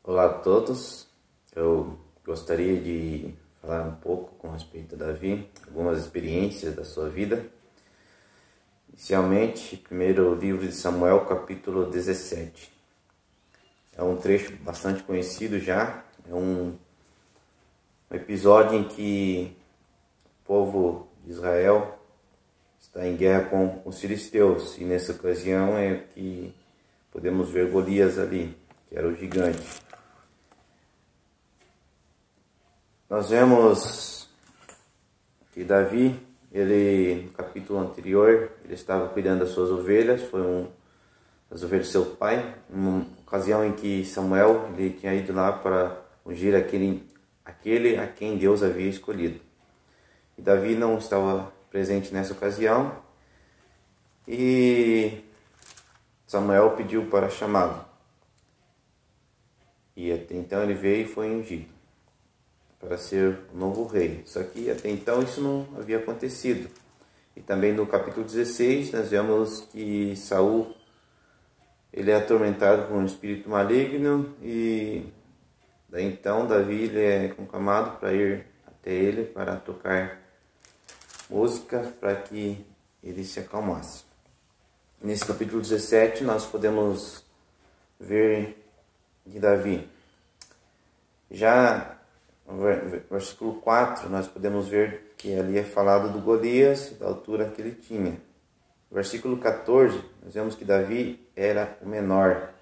Olá a todos, eu gostaria de falar um pouco com respeito a Davi, algumas experiências da sua vida. Inicialmente, primeiro livro de Samuel, capítulo 17. É um trecho bastante conhecido já, é um episódio em que o povo de Israel está em guerra com os filisteus, e nessa ocasião é que podemos ver Golias ali, que era o gigante. Nós vemos que Davi, no capítulo anterior, ele estava cuidando das suas ovelhas, das ovelhas do seu pai, uma ocasião em que Samuel ele tinha ido lá para ungir aquele a quem Deus havia escolhido. E Davi não estava presente nessa ocasião, e Samuel pediu para chamá-lo. E até então ele veio e foi ungido para ser o novo rei. Só que até então isso não havia acontecido. E também no capítulo 16 nós vemos que Saul ele é atormentado por um espírito maligno, e daí então Davi ele é conclamado para ir até ele para tocar música para que ele se acalmasse. Nesse capítulo 17 nós podemos ver de Davi. Já no versículo 4, nós podemos ver que ali é falado do Golias, da altura que ele tinha. No versículo 14, nós vemos que Davi era o menor,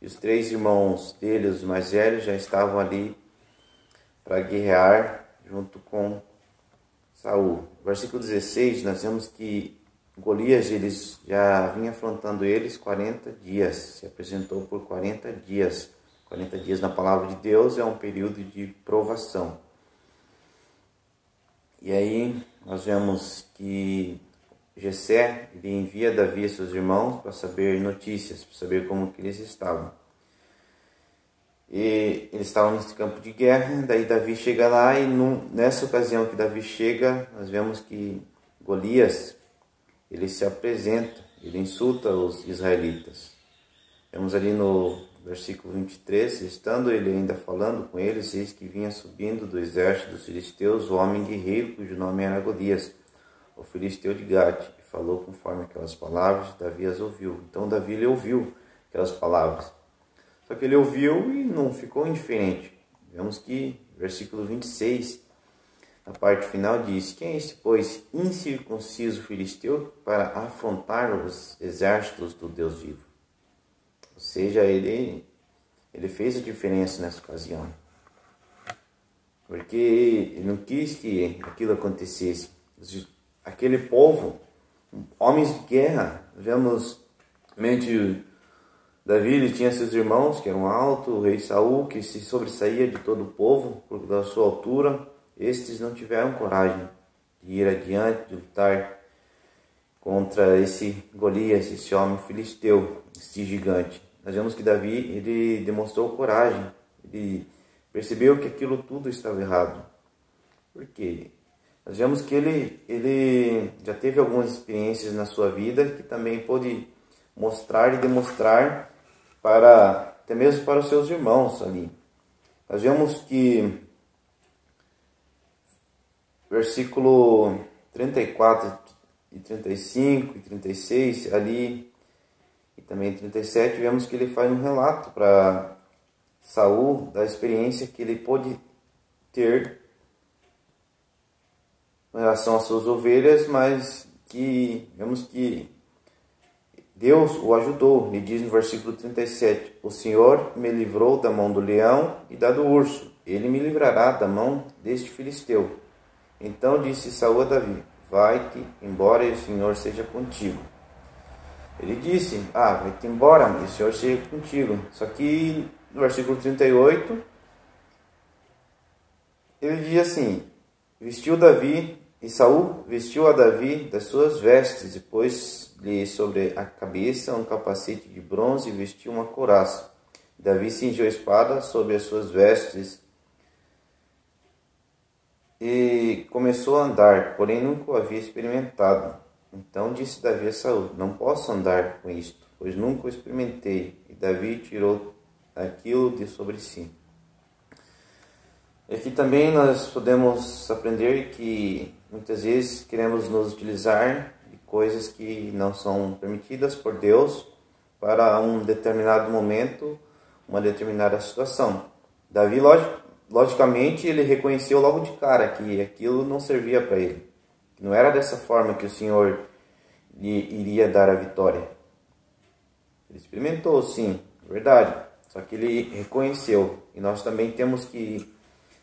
e os 3 irmãos dele, os mais velhos, já estavam ali para guerrear junto com Saul. No versículo 16, nós vemos que Golias eles já vinha afrontando eles 40 dias, se apresentou por 40 dias. 40 dias na palavra de Deus é um período de provação. E aí nós vemos que Jessé ele envia Davi e seus irmãos para saber notícias, para saber como que eles estavam. E eles estavam nesse campo de guerra, daí Davi chega lá, e nessa ocasião que Davi chega, nós vemos que Golias ele se apresenta, ele insulta os israelitas. Vemos ali no versículo 23, estando ele ainda falando com eles, eis que vinha subindo do exército dos filisteus o homem guerreiro, cujo nome era Golias, o filisteu de Gate, e falou conforme aquelas palavras, Davi as ouviu. Então Davi ele ouviu aquelas palavras. Só que ele ouviu e não ficou indiferente. Vemos que, versículo 26, a parte final diz: quem é este, pois, incircunciso filisteu para afrontar os exércitos do Deus vivo? Ou seja, ele fez a diferença nessa ocasião. Porque ele não quis que aquilo acontecesse. Aquele povo, homens de guerra, vemos mente Davi, ele tinha seus irmãos que eram altos, o rei Saul, que se sobressaía de todo o povo por da sua altura. Estes não tiveram coragem de ir adiante, de lutar contra esse Golias, esse homem filisteu, esse gigante. Nós vemos que Davi ele demonstrou coragem, ele percebeu que aquilo tudo estava errado. Por quê? Nós vemos que ele já teve algumas experiências na sua vida que também pôde mostrar e demonstrar até mesmo para os seus irmãos ali. Nós vemos que versículo 34 e 35 e 36 ali, e também 37, vemos que ele faz um relato para Saul da experiência que ele pôde ter em relação às suas ovelhas, mas que vemos que Deus o ajudou. Ele diz no versículo 37, o Senhor me livrou da mão do leão e da do urso, ele me livrará da mão deste filisteu. Então disse Saul a Davi, vai-te embora e o Senhor seja contigo. Ele disse, vai-te embora, mas o Senhor seja contigo. Só que no versículo 38, ele diz assim, e Saul vestiu a Davi das suas vestes, e pôs-lhe sobre a cabeça um capacete de bronze e vestiu uma couraça. Davi cingiu a espada sobre as suas vestes e começou a andar, porém nunca o havia experimentado. Então disse Davi a Saul, não posso andar com isto, pois nunca o experimentei. E Davi tirou aquilo de sobre si. Aqui também nós podemos aprender que muitas vezes queremos nos utilizar de coisas que não são permitidas por Deus para um determinado momento, uma determinada situação. Davi, logicamente, ele reconheceu logo de cara que aquilo não servia para ele. Que não era dessa forma que o Senhor lhe iria dar a vitória. Ele experimentou, sim, verdade. Só que ele reconheceu. E nós também temos que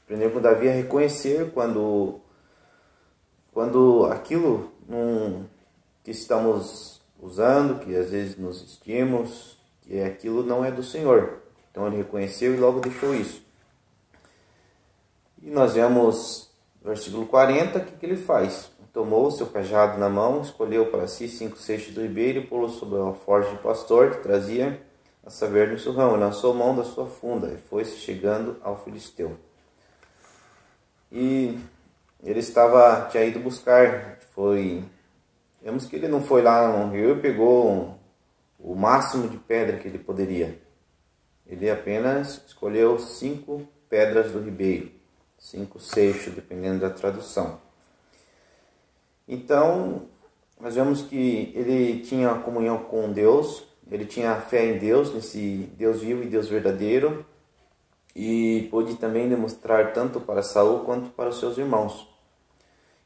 aprender com Davi a reconhecer quando aquilo que estamos usando, que às vezes nos vestimos, que aquilo não é do Senhor. Então ele reconheceu e logo deixou isso. E nós vemos no versículo 40, o que ele faz? Tomou o seu cajado na mão, escolheu para si 5 seixos do ribeiro e pô-los sobre a alforje de pastor que trazia a saber no surrão, e lançou mão da sua funda e foi-se chegando ao filisteu. E ele tinha ido buscar, vemos que ele não foi lá no rio e pegou o máximo de pedra que ele poderia. Ele apenas escolheu 5 pedras do ribeiro, 5 seixos, dependendo da tradução. Então, nós vemos que ele tinha comunhão com Deus, ele tinha fé em Deus, nesse Deus vivo e Deus verdadeiro, e pôde também demonstrar tanto para Saul quanto para os seus irmãos.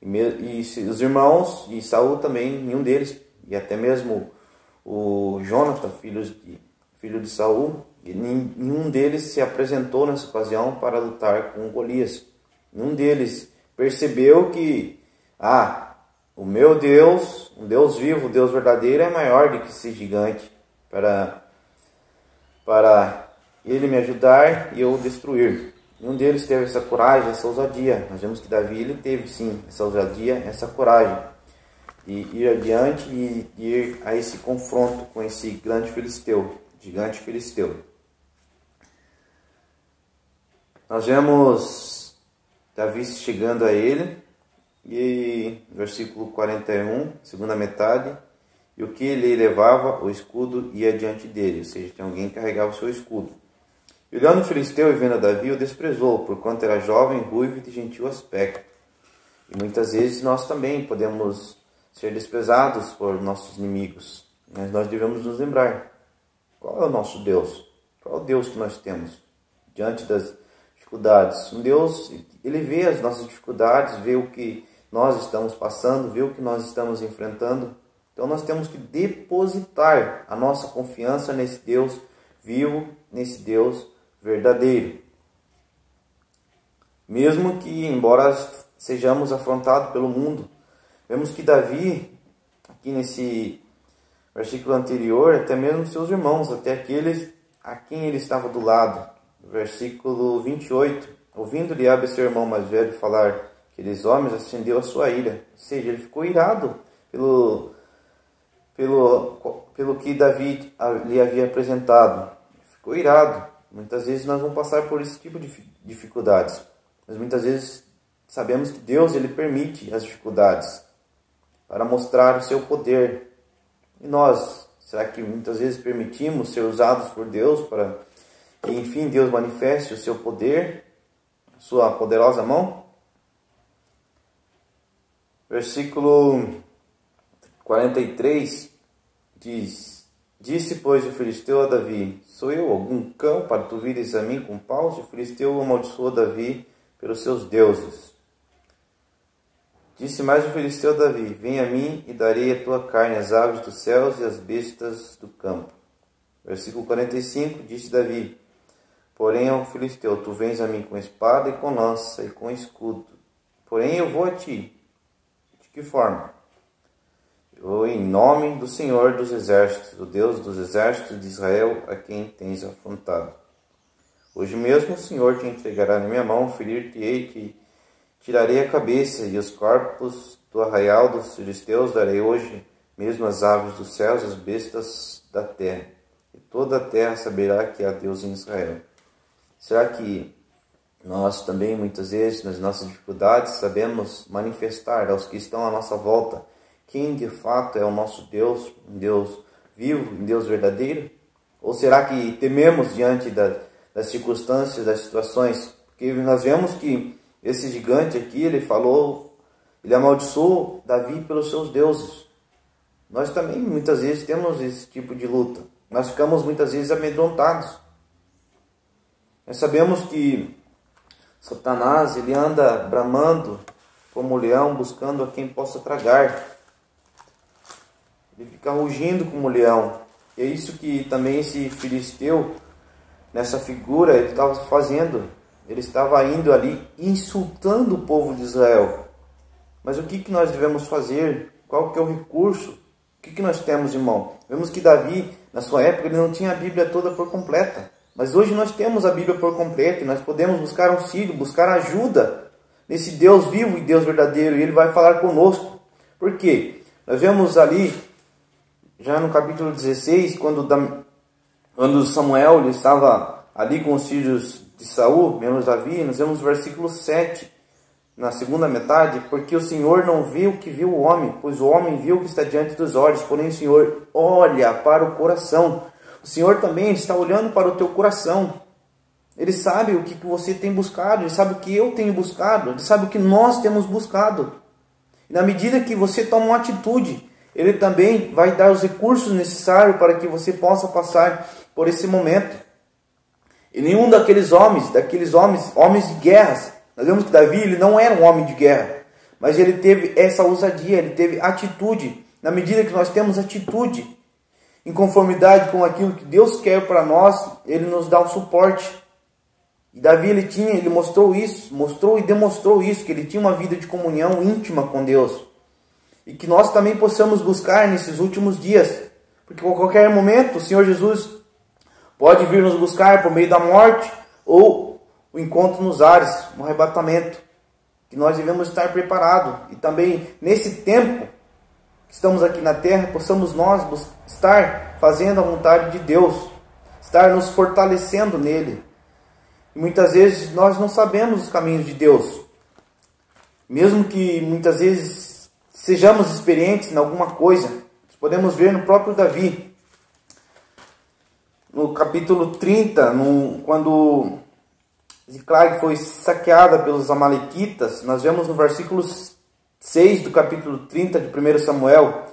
E os irmãos de Saul também, nenhum deles, e até mesmo o Jonathan, filho de Saul, nenhum deles se apresentou nessa ocasião para lutar com Golias. Nenhum deles percebeu que o meu Deus, um Deus vivo, um Deus verdadeiro, é maior do que esse gigante para ele me ajudar e eu destruir. Nenhum deles teve essa coragem, essa ousadia. Nós vemos que Davi ele teve sim essa ousadia, essa coragem de ir adiante e de ir a esse confronto com esse grande gigante filisteu. Nós vemos Davi chegando a ele, e versículo 41, segunda metade, e o que ele levava, o escudo ia diante dele, ou seja, tem alguém que carregava o seu escudo. E olhando o filisteu e vendo Davi, o desprezou, porquanto era jovem, ruivo e de gentil aspecto. E muitas vezes nós também podemos ser desprezados por nossos inimigos, mas nós devemos nos lembrar, qual é o nosso Deus? Qual é o Deus que nós temos diante das dificuldades? Um Deus, ele vê as nossas dificuldades, vê o que nós estamos passando, vê o que nós estamos enfrentando. Então nós temos que depositar a nossa confiança nesse Deus vivo, nesse Deus verdadeiro. Mesmo que, embora sejamos afrontados pelo mundo, vemos que Davi, aqui nesse versículo anterior, até mesmo seus irmãos, até aqueles a quem ele estava do lado, versículo 28, ouvindo Eliabe, seu irmão mais velho, falar aqueles homens, acendeu a sua ira. Ou seja, ele ficou irado pelo que Davi lhe havia apresentado. Ficou irado. Muitas vezes nós vamos passar por esse tipo de dificuldades. Mas muitas vezes sabemos que Deus ele permite as dificuldades para mostrar o seu poder. E nós, será que muitas vezes permitimos ser usados por Deus para que, enfim, Deus manifeste o seu poder, sua poderosa mão? Versículo 43 diz: Disse, pois, o filisteu a Davi: Sou eu algum cão para tu vires a mim com paus? E o filisteu amaldiçoou Davi pelos seus deuses. Disse mais o filisteu a Davi: Vem a mim e darei a tua carne às aves dos céus e às bestas do campo. Versículo 45, disse Davi: Porém ao filisteu: Tu vens a mim com espada e com lança e com escudo. Porém eu vou a ti. De que forma? Eu, em nome do Senhor dos exércitos, o Deus dos exércitos de Israel, a quem tens afrontado. Hoje mesmo o Senhor te entregará na minha mão, ferir-te-ei, que tirarei a cabeça e os corpos do arraial dos filisteus, darei hoje mesmo as aves dos céus e as bestas da terra. E toda a terra saberá que há Deus em Israel. Será que nós também, muitas vezes, nas nossas dificuldades, sabemos manifestar aos que estão à nossa volta quem de fato é o nosso Deus, um Deus vivo, um Deus verdadeiro? Ou será que tememos diante das circunstâncias, das situações? Porque nós vemos que esse gigante aqui, ele amaldiçoou Davi pelos seus deuses. Nós também muitas vezes temos esse tipo de luta. Nós ficamos muitas vezes amedrontados. Nós sabemos que Satanás, ele anda bramando como leão, buscando a quem possa tragar. Ele fica rugindo como leão. E é isso que também esse filisteu, nessa figura, ele estava fazendo. Ele estava indo ali insultando o povo de Israel. Mas o que nós devemos fazer? Qual que é o recurso? O que nós temos, irmão? Vemos que Davi, na sua época, ele não tinha a Bíblia toda por completa. Mas hoje nós temos a Bíblia por completo e nós podemos buscar auxílio, buscar ajuda nesse Deus vivo e Deus verdadeiro. E Ele vai falar conosco. Por quê? Nós vemos ali, já no capítulo 16, quando Samuel ele estava ali com os filhos de Saul, menos Davi, nós vemos o versículo 7, na segunda metade, porque o Senhor não viu o que viu o homem, pois o homem viu o que está diante dos olhos, porém o Senhor olha para o coração. O Senhor também está olhando para o teu coração. Ele sabe o que você tem buscado, Ele sabe o que eu tenho buscado, Ele sabe o que nós temos buscado. E na medida que você toma uma atitude, Ele também vai dar os recursos necessários para que você possa passar por esse momento. E nenhum daqueles homens de guerras, nós vemos que Davi ele não era um homem de guerra, mas ele teve essa ousadia, ele teve atitude. Na medida que nós temos atitude, em conformidade com aquilo que Deus quer para nós, Ele nos dá um suporte. E Davi ele mostrou e demonstrou isso, que ele tinha uma vida de comunhão íntima com Deus. E que nós também possamos buscar nesses últimos dias, porque a qualquer momento o Senhor Jesus pode vir nos buscar por meio da morte ou o encontro nos ares, um arrebatamento, que nós devemos estar preparados. E também nesse tempo que estamos aqui na terra, possamos nós estar fazendo a vontade de Deus, estar nos fortalecendo nele. E muitas vezes nós não sabemos os caminhos de Deus, mesmo que muitas vezes sejamos experientes em alguma coisa. Podemos ver no próprio Davi, no capítulo 30, quando Ziclag foi saqueada pelos amalequitas, nós vemos no versículo 6 do capítulo 30 de 1 Samuel,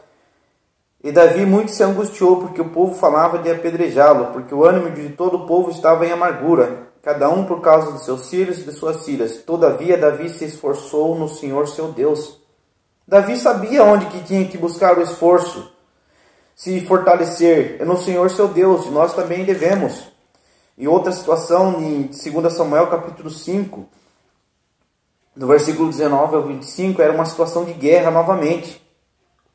e Davi muito se angustiou, porque o povo falava de apedrejá-lo, porque o ânimo de todo o povo estava em amargura, cada um por causa dos seus filhos e de suas filhas. Todavia Davi se esforçou no Senhor seu Deus. Davi sabia onde que tinha que buscar o esforço, se fortalecer, é no Senhor seu Deus, e nós também devemos. E outra situação, em 2 Samuel capítulo 5, do versículo 19 ao 25, era uma situação de guerra novamente.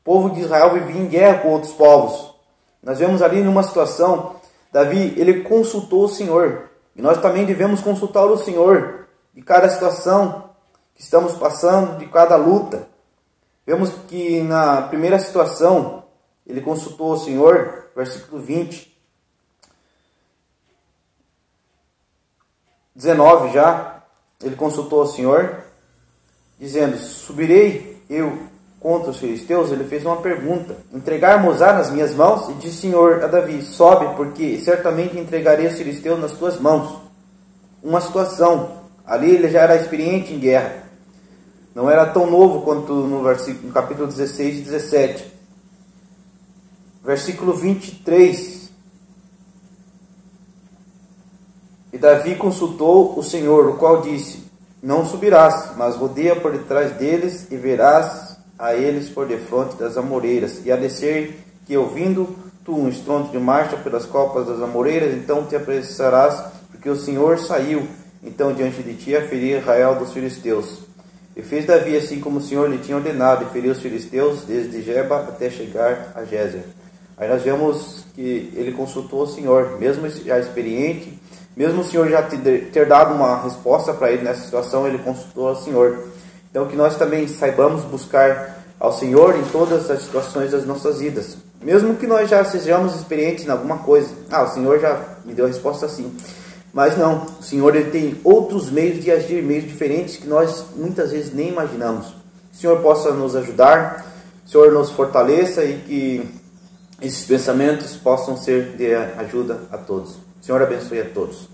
O povo de Israel vivia em guerra com outros povos. Nós vemos ali numa situação, Davi, ele consultou o Senhor. E nós também devemos consultar o Senhor de cada situação que estamos passando, de cada luta. Vemos que na primeira situação, ele consultou o Senhor, versículo 20. 19 já, ele consultou o Senhor, dizendo, subirei eu contra os filisteus? Ele fez uma pergunta, entregar-mos-á nas minhas mãos? E disse o Senhor a Davi, sobe, porque certamente entregarei os filisteus nas tuas mãos. Uma situação, ali ele já era experiente em guerra, não era tão novo quanto no capítulo 16 e 17. Versículo 23. E Davi consultou o Senhor, o qual disse, não subirás, mas rodeia por detrás deles e verás a eles por defronte das amoreiras. E a descer que ouvindo tu um estrondo de marcha pelas copas das amoreiras, então te apressarás, porque o Senhor saiu então diante de ti a ferir Israel dos filisteus. E fez Davi assim como o Senhor lhe tinha ordenado, e feriu os filisteus desde Geba até chegar a Gézer. Aí nós vemos que ele consultou o Senhor, mesmo já experiente, mesmo o Senhor já ter dado uma resposta para ele nessa situação, ele consultou ao Senhor. Então que nós também saibamos buscar ao Senhor em todas as situações das nossas vidas. Mesmo que nós já sejamos experientes em alguma coisa. O Senhor já me deu a resposta assim. Mas não, o Senhor ele tem outros meios de agir, meios diferentes que nós muitas vezes nem imaginamos. O Senhor possa nos ajudar, o Senhor nos fortaleça e que esses pensamentos possam ser de ajuda a todos. O Senhor abençoe a todos.